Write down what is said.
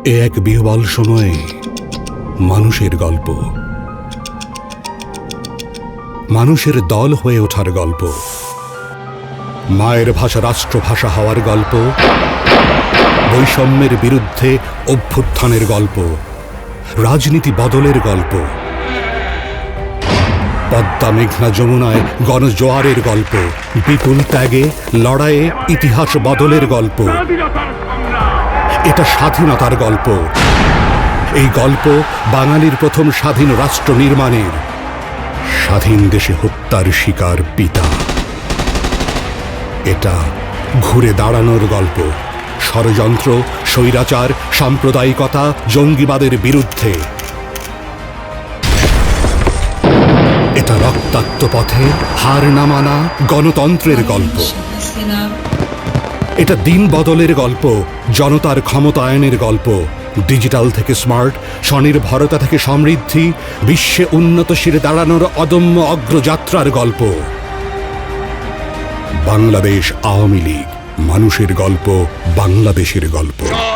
এ এক বিহ্বল সময়ে মানুষের গল্প, মানুষের দল হয়ে ওঠার গল্প, মায়ের ভাষা রাষ্ট্রভাষা হওয়ার গল্প, বৈষম্যের বিরুদ্ধে অভ্যুত্থানের গল্প, রাজনীতি বদলের গল্প, পদ্মা মেঘনা যমুনায় গণজোয়ারের গল্প, বিপুল ত্যাগে লড়াইয়ে ইতিহাস বদলের গল্প। এটা স্বাধীনতার গল্প। এই গল্প বাঙালির প্রথম স্বাধীন রাষ্ট্র নির্মাণের, স্বাধীন দেশে হত্যার শিকার পিতা। এটা ঘুরে দাঁড়ানোর গল্প, ষড়যন্ত্র, স্বৈরাচার, সাম্প্রদায়িকতা, জঙ্গিবাদের বিরুদ্ধে। এটা রক্তাক্ত পথে হার না মানা গণতন্ত্রের গল্প। এটা দিন বদলের গল্প, জনতার ক্ষমতায়নের গল্প, ডিজিটাল থেকে স্মার্ট, স্বনির্ভরতা থেকে সমৃদ্ধি, বিশ্বে উন্নতশীল দাঁড়ানোর অদম্য অগ্রযাত্রার গল্প। বাংলাদেশ আওয়ামী লীগ, মানুষের গল্প, বাংলাদেশের গল্প।